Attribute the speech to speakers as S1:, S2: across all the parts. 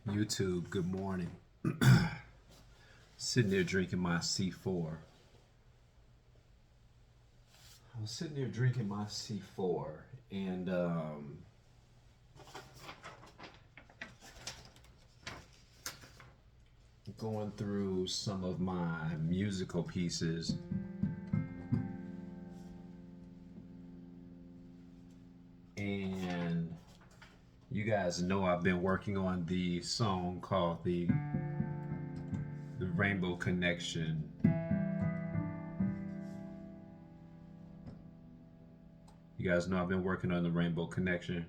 S1: YouTube, good morning. Sitting there drinking my C4. I was sitting there drinking my C4 and going through some of my musical pieces. And you guys know I've been working on the song called the Rainbow Connection. You guys know I've been working on the Rainbow Connection.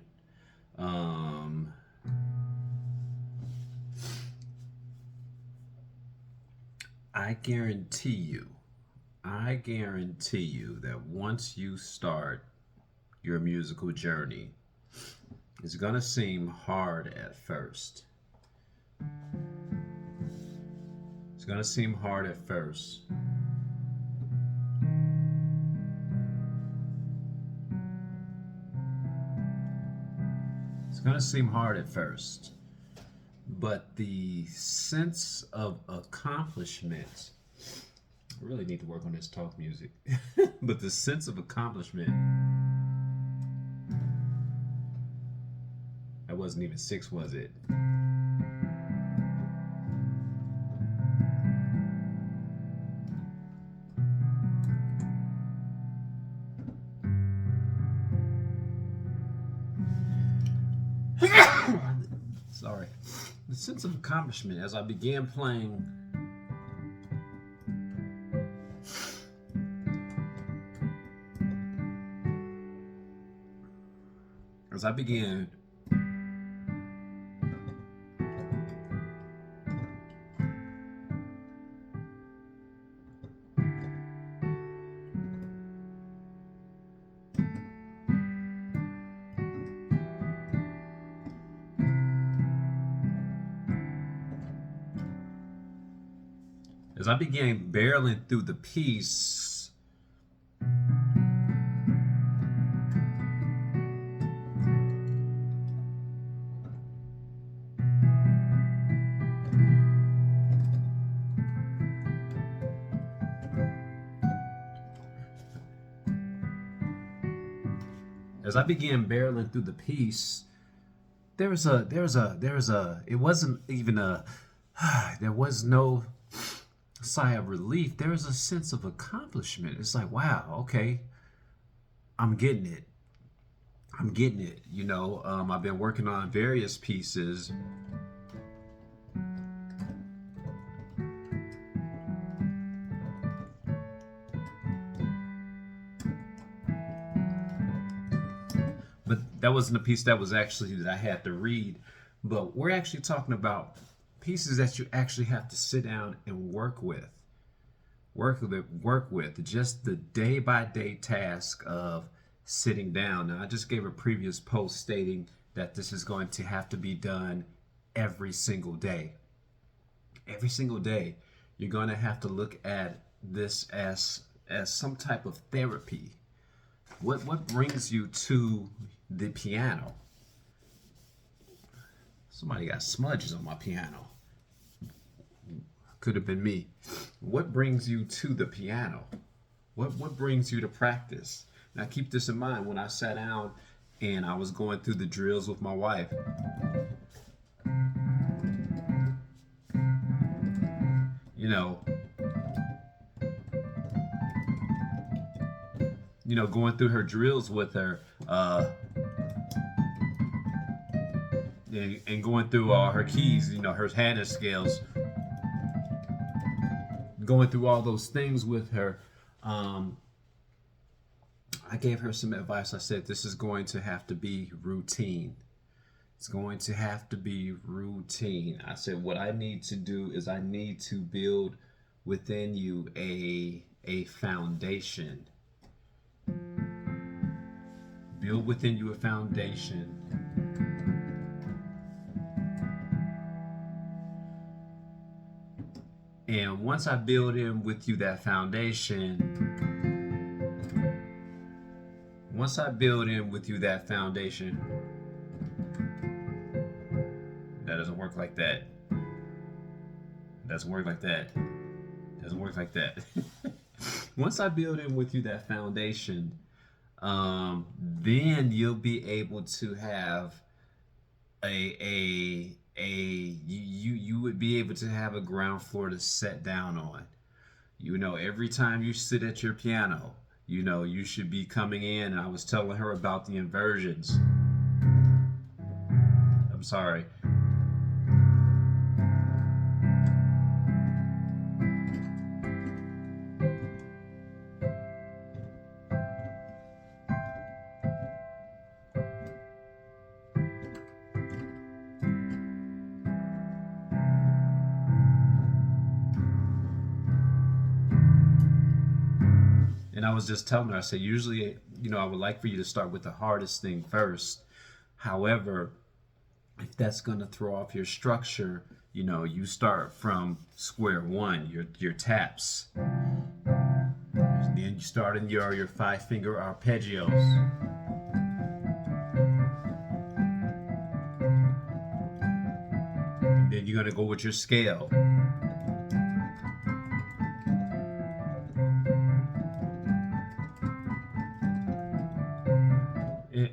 S1: I guarantee you that once you start your musical journey, it's gonna seem hard at first. It's gonna seem hard at first. It's gonna seem hard at first. But the sense of accomplishment, I really need to work on this talk music. But the sense of accomplishment, that wasn't even six, was it? Sorry. The sense of accomplishment as I began playing as I began barreling through the piece, it wasn't even a, there was no sigh of relief. There was a sense of accomplishment. It's like, wow, okay, I'm getting it. I've been working on various pieces. But that wasn't a piece that I had to read. But we're actually talking about pieces that you actually have to sit down and work with. Just the day by day task of sitting down. Now, I just gave a previous post stating that this is going to have to be done every single day. Every single day, you're going to have to look at this as some type of therapy. What brings you to the piano? Somebody got smudges on my piano. Could have been me. What brings you to the piano? What brings you to practice? Now keep this in mind. When I sat down and I was going through the drills with my wife, going through her drills with her, and going through all her keys, her Hannah scales, going through all those things with her, I gave her some advice. I said, this is going to have to be routine. It's going to have to be routine. I said, what I need to do is I need to build within you a foundation. Build within you a foundation. And once I build in with you that foundation, doesn't work like that. It doesn't work like that. It doesn't work like that. Once I build in with you that foundation, then you'll be able to have you would be able to have a ground floor to set down on. You know, every time you sit at your piano, you know, you should be coming in. I was telling her about the inversions. I'm sorry. And I was just telling her, I said, usually, you know, I would like for you to start with the hardest thing first. However, if that's going to throw off your structure, you know, you start from square one, your taps. Then you start in your 5-finger arpeggios. And then you're going to go with your scale.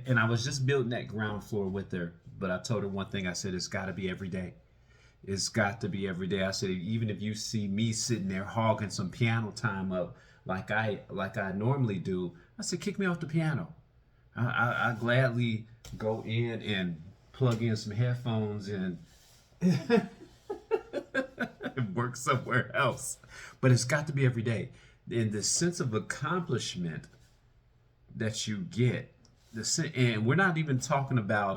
S1: And I was just building that ground floor with her, but I told her one thing. I said, it's got to be every day. It's got to be every day. I said, even if you see me sitting there hogging some piano time up like I normally do, I said, kick me off the piano. I gladly go in and plug in some headphones and work somewhere else. But it's got to be every day. And the sense of accomplishment that you get, and we're not even talking about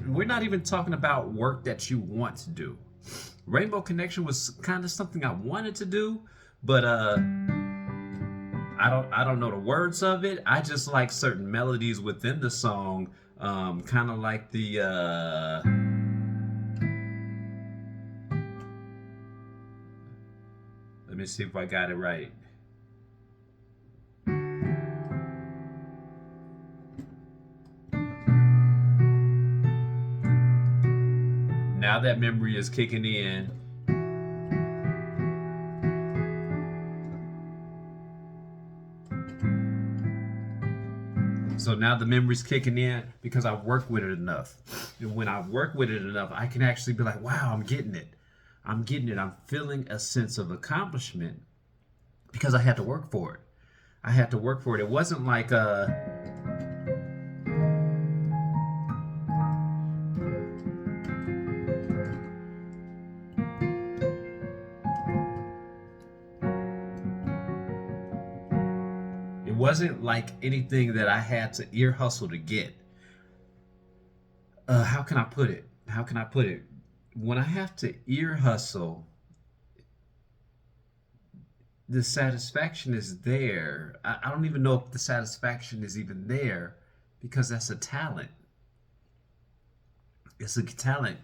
S1: we're not even talking about work that you want to do. Rainbow Connection was kind of something I wanted to do, but I don't know the words of it. I just like certain melodies within the song, kind of like the let me see if I got it right. Now that memory is kicking in. So now the memory's kicking in because I've worked with it enough. And when I've worked with it enough, I can actually be like, wow, I'm getting it. I'm getting it. I'm feeling a sense of accomplishment because I had to work for it. I had to work for it. It wasn't like it wasn't like anything that I had to ear hustle to get. How can I put it? How can I put it? When I have to ear hustle, the satisfaction is there. I don't even know if the satisfaction is even there because that's a talent. It's a talent.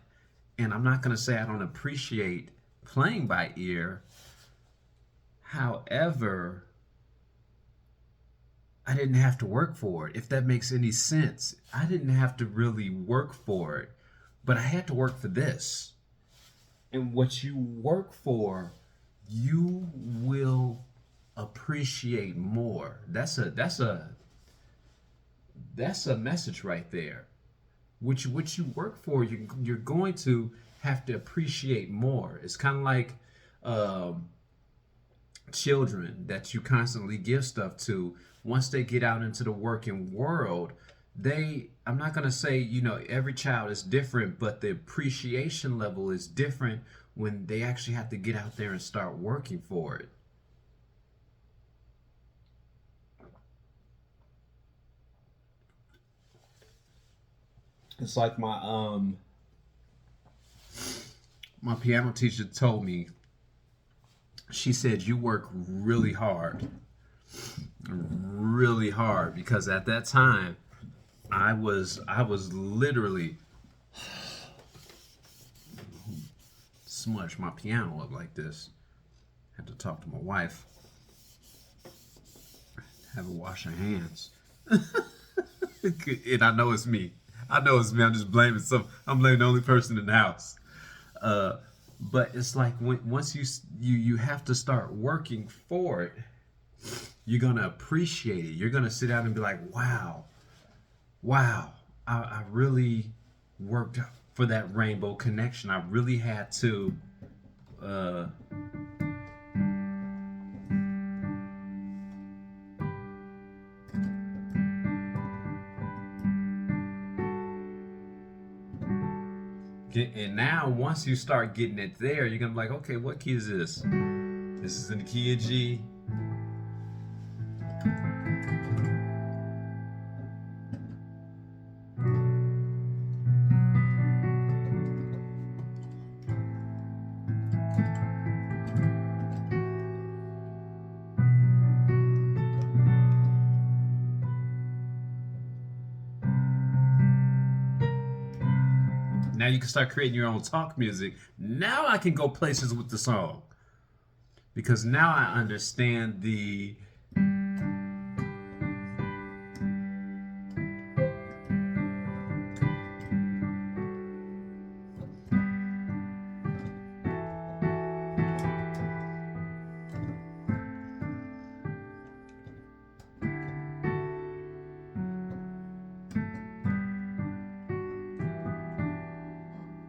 S1: And I'm not going to say I don't appreciate playing by ear. However, I didn't have to work for it, if that makes any sense. I didn't have to really work for it, but I had to work for this. And what you work for, you will appreciate more. That's a message right there. What you work for, you're going to have to appreciate more. It's kind of like children that you constantly give stuff to. Once they get out into the working world, I'm not going to say, you know, every child is different, but the appreciation level is different when they actually have to get out there and start working for it. It's like my piano teacher told me. She said, you work really hard, because at that time I was literally smudge my piano up like this. Had to talk to my wife. Have her wash her hands. And I know it's me. I know it's me. I'm just blaming I'm blaming the only person in the house. But it's like once you have to start working for it, you're gonna appreciate it. You're gonna sit down and be like, wow, I really worked for that rainbow connection. I really had to and now once you start getting it there, you're gonna be like, okay, what key is this? This is in the key of G. Now you can start creating your own talk music. Now I can go places with the song. Because now I understand the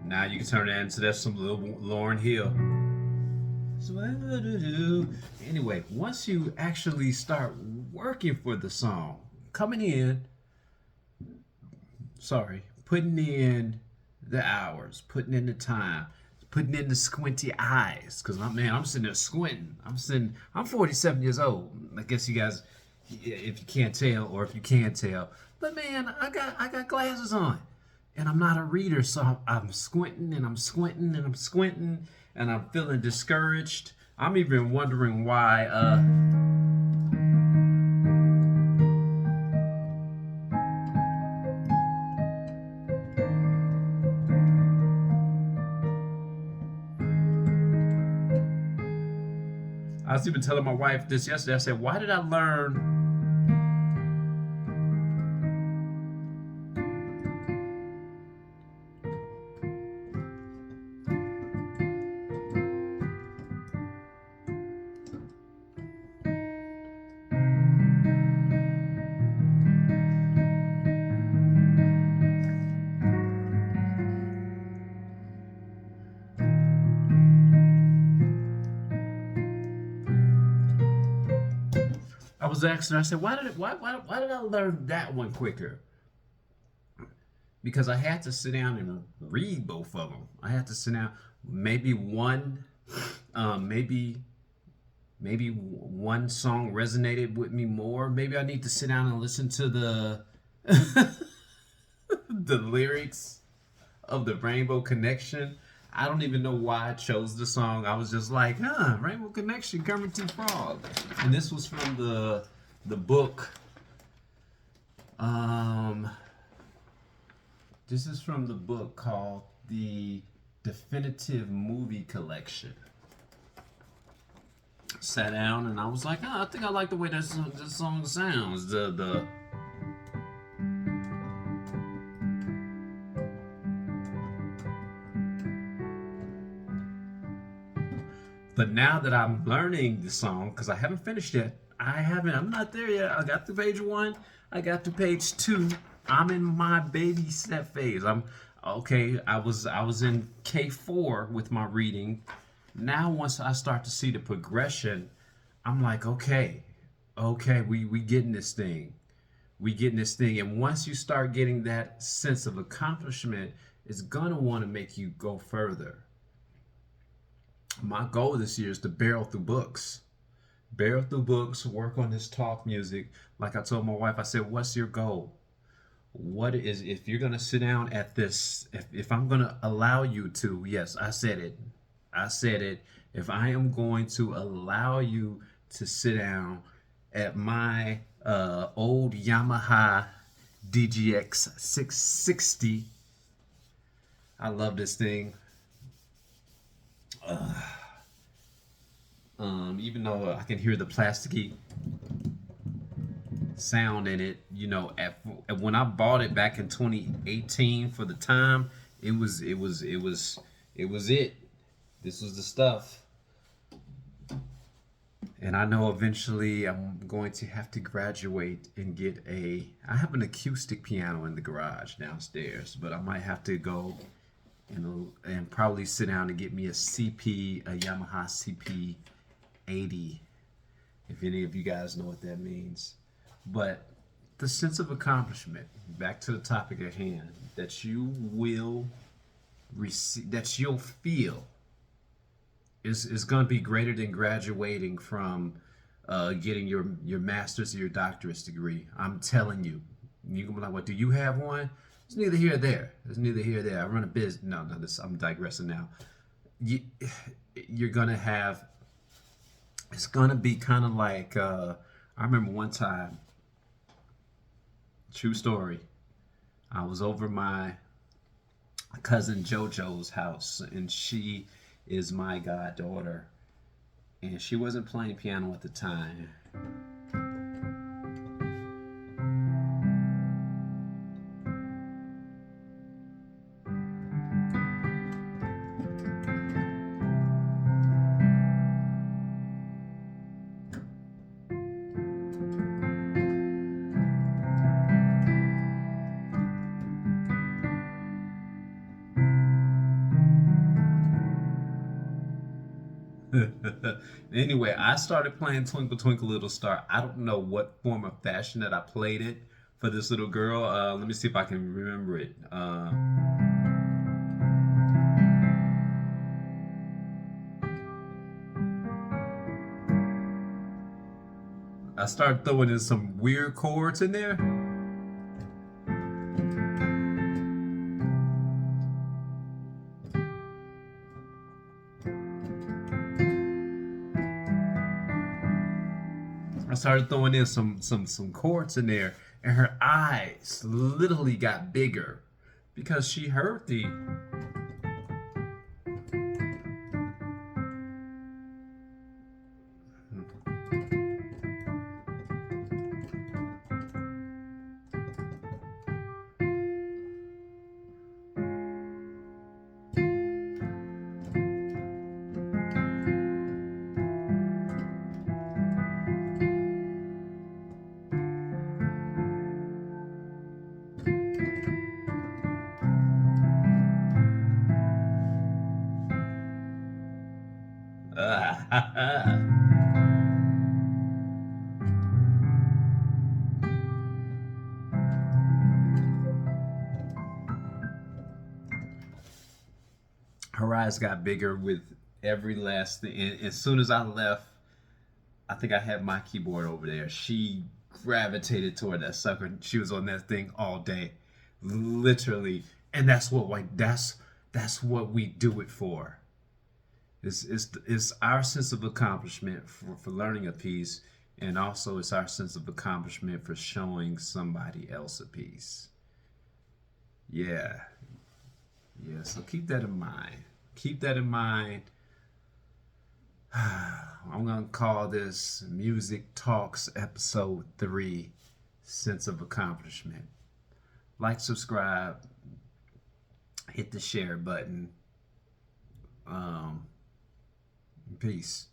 S1: now you can turn that into that's some little Lauryn Hill. Anyway, once you actually start working for the song, putting in the hours, putting in the time, putting in the squinty eyes, because I'm sitting there squinting. I'm 47 years old. I guess you guys, if you can't tell, or if you can tell, but man, I got glasses on. And I'm not a reader, so I'm squinting and I'm squinting and I'm squinting and I'm feeling discouraged. I'm even wondering why I was even telling my wife this yesterday. I said, why did I learn I was asking her, I said, why did I learn that one quicker? Because I had to sit down and read both of them. I had to sit down, maybe one song resonated with me more. Maybe I need to sit down and listen to the the lyrics of the Rainbow Connection. I don't even know why I chose the song. I was just like, Rainbow Connection, Kermit T. Frog. And this was from the book. This is from the book called The Definitive Movie Collection. Sat down and I was like, I think I like the way this song sounds. But now that I'm learning the song, because I haven't finished yet, I'm not there yet. I got to page 1, I got to page 2. I'm in my baby step phase. I was in K4 with my reading. Now once I start to see the progression, I'm like, okay, we getting this thing. And once you start getting that sense of accomplishment, it's gonna want to make you go further. My goal this year is to barrel through books, work on this talk music. Like I told my wife, I said, what's your goal? What is, if you're going to sit down at this, if I'm going to allow you to, yes, I said it. If I am going to allow you to sit down at my old Yamaha DGX 660, I love this thing. Even though I can hear the plasticky sound in it, when I bought it back in 2018 for the time, it was it. This was the stuff. And I know eventually I'm going to have to graduate and get I have an acoustic piano in the garage downstairs, but I might have to go and probably sit down and get me a Yamaha CP 80, if any of you guys know what that means. But the sense of accomplishment, back to the topic at hand, that you will receive, that you'll feel is going to be greater than graduating from getting your master's or your doctorate degree. I'm telling you. You can be like, "What? Do you have one?" It's neither here or there. It's neither here or there. I run a business. No, I'm digressing now. You're gonna have. It's gonna be kind of like. I remember one time. True story. I was over my cousin JoJo's house, and she is my goddaughter, and she wasn't playing piano at the time. Anyway, I started playing Twinkle Twinkle Little Star. I don't know what form of fashion that I played it for this little girl. Let me see if I can remember it. I started throwing in some weird chords in there. I started throwing in some chords in there, and her eyes literally got bigger because she heard the. Her eyes got bigger with every last thing. And as soon as I left, I think I had my keyboard over there. She gravitated toward that sucker. She was on that thing all day, literally. And that's what we do it for. It's our sense of accomplishment for learning a piece, and also it's our sense of accomplishment for showing somebody else a piece. Yeah, yeah. So keep that in mind. Keep that in mind. I'm gonna call this Music Talks Episode 3, Sense of Accomplishment. Like, subscribe, hit the share button. Peace.